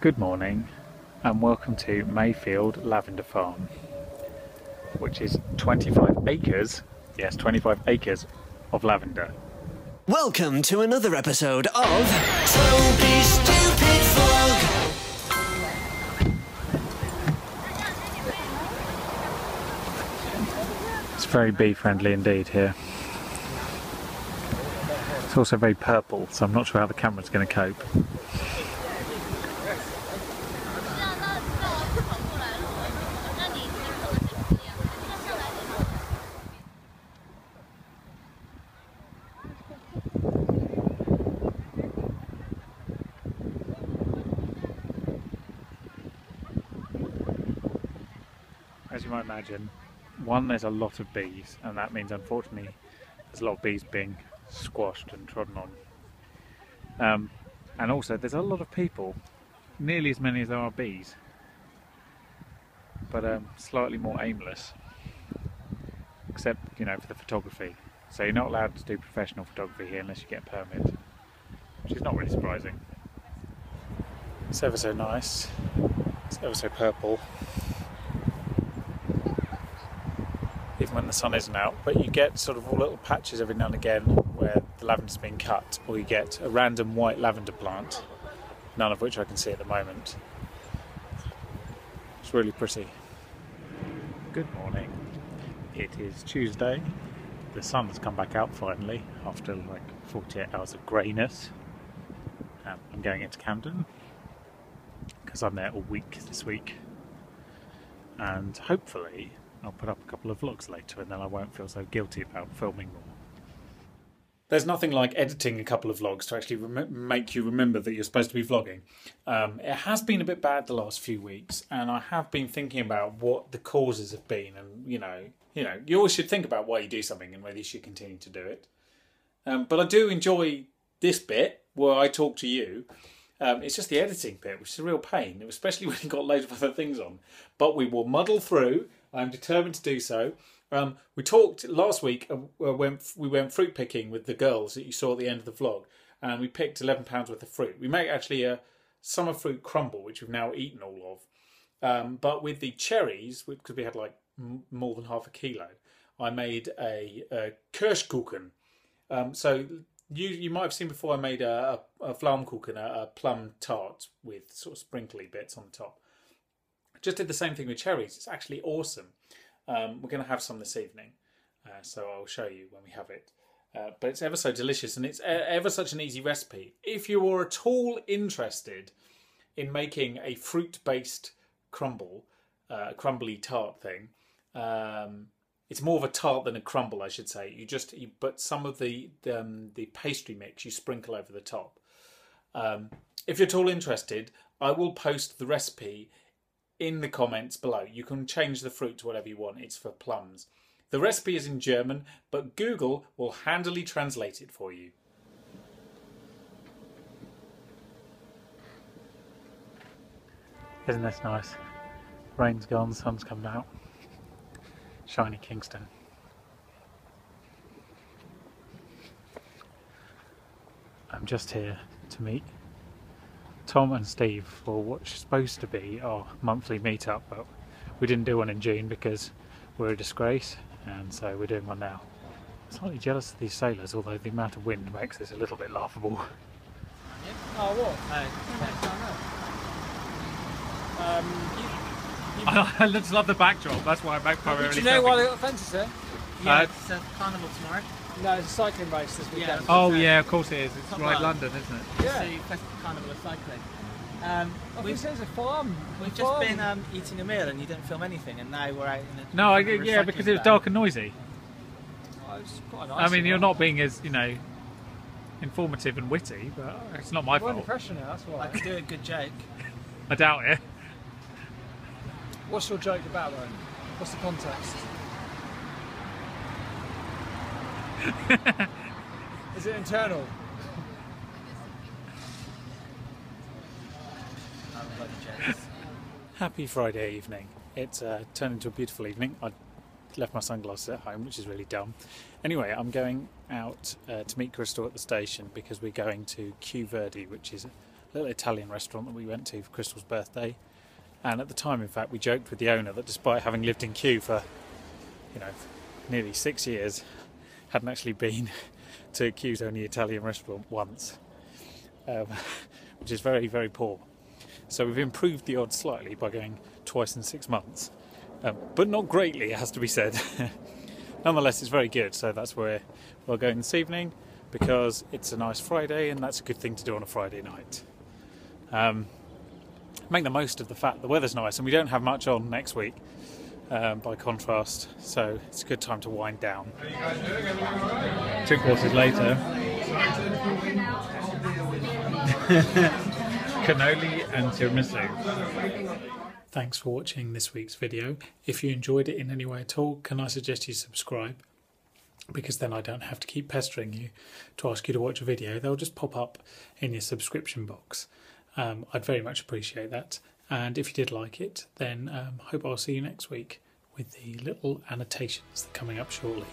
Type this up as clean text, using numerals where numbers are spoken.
Good morning and welcome to Mayfield Lavender Farm, which is 25 acres, yes 25 acres of lavender. Welcome to another episode of Toby's Stupid Vlog. It's very bee friendly indeed here. It's also very purple, so I'm not sure how the camera's going to cope. As you might imagine, there's a lot of bees, and that means unfortunately there's a lot of bees being squashed and trodden on. And also there's a lot of people, nearly as many as there are bees, but slightly more aimless, except, you know, for the photography. So you're not allowed to do professional photography here unless you get a permit, which is not really surprising. It's ever so nice, it's ever so purple, even when the sun isn't out, but you get sort of all little patches every now and again where the lavender's been cut, or you get a random white lavender plant, none of which I can see at the moment. It's really pretty. Good morning. It is Tuesday. The sun has come back out finally after like 48 hours of greyness. I'm going into Camden because I'm there all week this week, and hopefully I'll put up a couple of vlogs later and then I won't feel so guilty about filming more. There's nothing like editing a couple of vlogs to actually make you remember that you're supposed to be vlogging. It has been a bit bad the last few weeks, and I have been thinking about what the causes have been, and you always should think about why you do something and whether you should continue to do it. But I do enjoy this bit where I talk to you. It's just the editing bit, which is a real pain, especially when you've got loads of other things on. But we will muddle through. I'm determined to do so. We talked last week when we went fruit picking with the girls that you saw at the end of the vlog, and we picked £11 worth of fruit. We made actually a summer fruit crumble, which we've now eaten all of. But with the cherries, because we had like more than half a kilo, I made a Kirschkuchen. So you might have seen before I made a Pflaumenkuchen, a plum tart with sort of sprinkly bits on the top. Just did the same thing with cherries. It's actually awesome. We're going to have some this evening, so I'll show you when we have it. But it's ever so delicious, and it's ever such an easy recipe. If you are at all interested in making a fruit-based crumble, crumbly tart thing, it's more of a tart than a crumble, I should say. But some of the pastry mix you sprinkle over the top. If you're at all interested, I will post the recipe in the comments below. You can change the fruit to whatever you want. It's for plums. The recipe is in German, but Google will handily translate it for you. Isn't this nice? Rain's gone, the sun's coming out. Shiny Kingston. I'm just here to meet Tom and Steve for what's supposed to be our monthly meetup, but we didn't do one in June because we're a disgrace, and so we're doing one now. I'm slightly jealous of these sailors, although the amount of wind makes this a little bit laughable. Oh, what? I just love the backdrop, that's why I make primarily. Do you know why they got fences there? Yeah, it's a carnival tomorrow. No, it's a cycling race this weekend. Yeah. Oh yeah, of course it is. It's Top right line. London, isn't it? Yeah. It's the Festival Carnival of Cycling. I think it says a farm. We've just been eating a meal and you didn't film anything, and now we're out in a No, recycling yeah, because it was van. dark and noisy. Oh, it's quite nice. I mean, you're not being as, informative and witty, but it's not my We're under fault. pressure now, that's why. I could do a good joke. I doubt it. What's your joke about, though? What's the context? Is it internal? I'm bloody jokes. Happy Friday evening. It's turned into a beautiful evening. I left my sunglasses at home, which is really dumb. Anyway, I'm going out to meet Crystal at the station because we're going to Kew Verde, which is little Italian restaurant that we went to for Crystal's birthday. And at the time, in fact, we joked with the owner that despite having lived in Kew for, nearly 6 years, hadn't actually been to Kew's only Italian restaurant once, which is very, very poor. So we've improved the odds slightly by going twice in 6 months, but not greatly, it has to be said. Nonetheless, it's very good, so that's where we're going this evening, because it's a nice Friday and that's a good thing to do on a Friday night. Make the most of the fact the weather's nice and we don't have much on next week, by contrast, so it's a good time to wind down. 2 quarters later, cannoli and tiramisu. Thanks for watching this week's video. If you enjoyed it in any way at all, can I suggest you subscribe? Because then I don't have to keep pestering you to ask you to watch a video. They'll just pop up in your subscription box. I'd very much appreciate that. And if you did like it, then hope I'll see you next week with the little annotations coming up shortly.